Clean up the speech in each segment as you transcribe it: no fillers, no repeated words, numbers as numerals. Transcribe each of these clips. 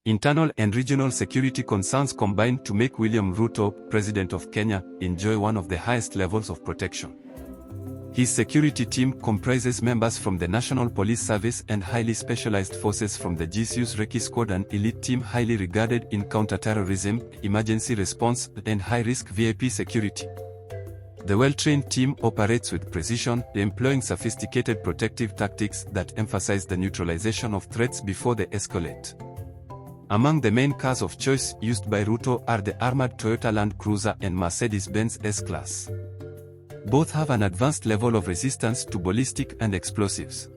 Internal and regional security concerns combined to make William Ruto, President of Kenya, enjoy one of the highest levels of protection. His security team comprises members from the National Police Service and highly specialized forces from the GSU's Recce Squad, an elite team highly regarded in counterterrorism, emergency response, and high-risk VIP security. The well-trained team operates with precision, employing sophisticated protective tactics that emphasize the neutralization of threats before they escalate. Among the main cars of choice used by Ruto are the armored Toyota Land Cruiser and Mercedes-Benz S-Class. Both have an advanced level of resistance to ballistic and explosives.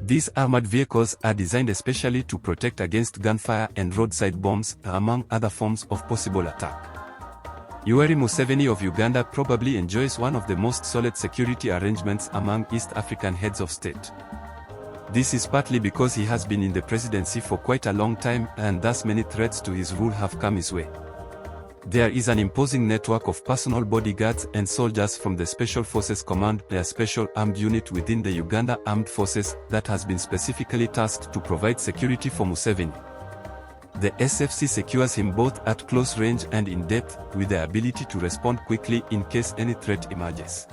These armored vehicles are designed especially to protect against gunfire and roadside bombs, among other forms of possible attack. Yoweri Museveni of Uganda probably enjoys one of the most solid security arrangements among East African heads of state. This is partly because he has been in the presidency for quite a long time, and thus many threats to his rule have come his way. There is an imposing network of personal bodyguards and soldiers from the Special Forces Command, a special armed unit within the Uganda Armed Forces that has been specifically tasked to provide security for Museveni. The SFC secures him both at close range and in depth, with the ability to respond quickly in case any threat emerges.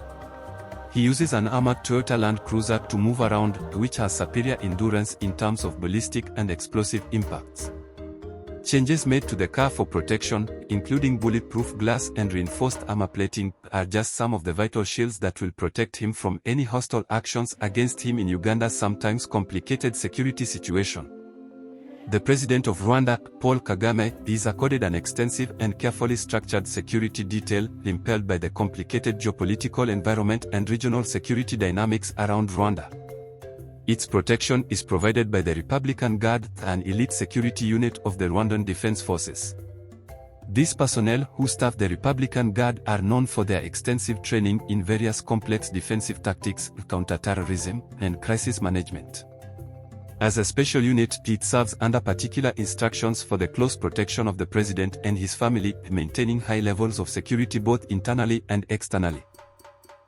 He uses an armored Toyota Land Cruiser to move around, which has superior endurance in terms of ballistic and explosive impacts. Changes made to the car for protection, including bulletproof glass and reinforced armor plating, are just some of the vital shields that will protect him from any hostile actions against him in Uganda's sometimes complicated security situation. The president of Rwanda, Paul Kagame, is accorded an extensive and carefully structured security detail, impelled by the complicated geopolitical environment and regional security dynamics around Rwanda. Its protection is provided by the Republican Guard, an elite security unit of the Rwandan Defense Forces. These personnel who staff the Republican Guard are known for their extensive training in various complex defensive tactics, counterterrorism, and crisis management. As a special unit, it serves under particular instructions for the close protection of the president and his family, maintaining high levels of security both internally and externally.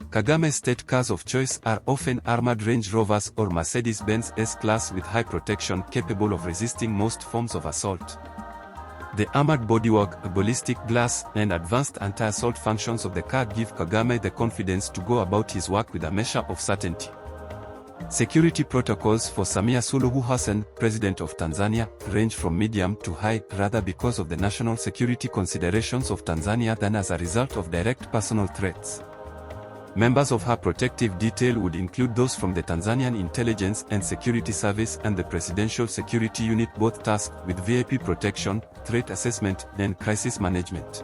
Kagame's state cars of choice are often armored Range Rovers or Mercedes-Benz S-Class with high protection capable of resisting most forms of assault. The armored bodywork, ballistic glass, and advanced anti-assault functions of the car give Kagame the confidence to go about his work with a measure of certainty. Security protocols for Samia Suluhu Hassan, President of Tanzania, range from medium to high, rather because of the national security considerations of Tanzania than as a result of direct personal threats. Members of her protective detail would include those from the Tanzanian Intelligence and Security Service and the Presidential Security Unit, both tasked with VIP protection, threat assessment, and crisis management.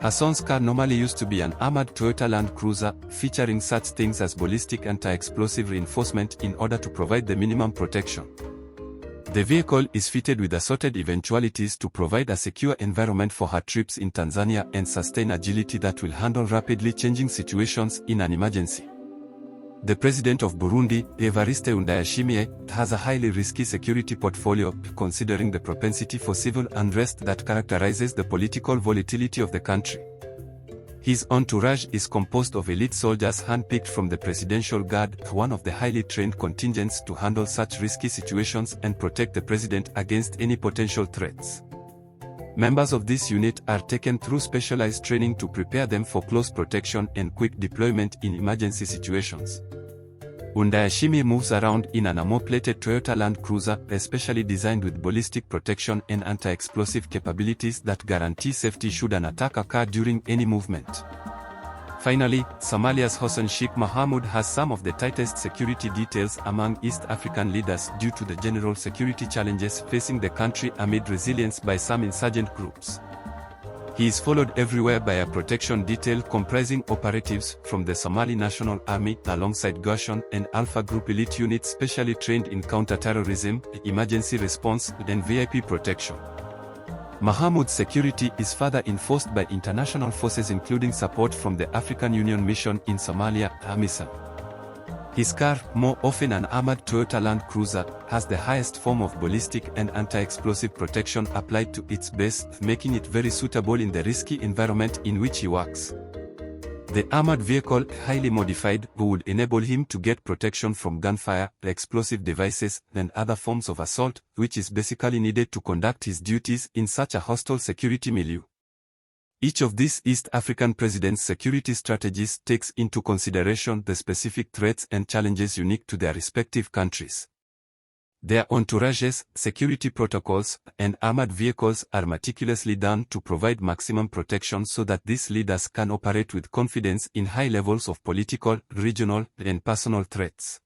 Hassan's car normally used to be an armored Toyota Land Cruiser, featuring such things as ballistic anti-explosive reinforcement in order to provide the minimum protection. The vehicle is fitted with assorted eventualities to provide a secure environment for her trips in Tanzania and sustain agility that will handle rapidly changing situations in an emergency. The president of Burundi, Evariste Ndayishimiye, has a highly risky security portfolio, considering the propensity for civil unrest that characterizes the political volatility of the country. His entourage is composed of elite soldiers handpicked from the Presidential Guard, one of the highly trained contingents to handle such risky situations and protect the president against any potential threats. Members of this unit are taken through specialized training to prepare them for close protection and quick deployment in emergency situations. Ndayishimiye moves around in an armor-plated Toyota Land Cruiser, especially designed with ballistic protection and anti-explosive capabilities that guarantee safety should an attack occur during any movement. Finally, Somalia's Hassan Sheikh Mohamud has some of the tightest security details among East African leaders due to the general security challenges facing the country amid resilience by some insurgent groups. He is followed everywhere by a protection detail comprising operatives from the Somali National Army alongside Goshen and Alpha Group elite units specially trained in counter-terrorism, emergency response, and VIP protection. Mohamud's security is further enforced by international forces including support from the African Union Mission in Somalia, AMISOM. His car, more often an armored Toyota Land Cruiser, has the highest form of ballistic and anti-explosive protection applied to its base, making it very suitable in the risky environment in which he works. The armored vehicle, highly modified, would enable him to get protection from gunfire, explosive devices, and other forms of assault, which is basically needed to conduct his duties in such a hostile security milieu. Each of these East African presidents' security strategies takes into consideration the specific threats and challenges unique to their respective countries. Their entourages, security protocols, and armored vehicles are meticulously done to provide maximum protection so that these leaders can operate with confidence in high levels of political, regional, and personal threats.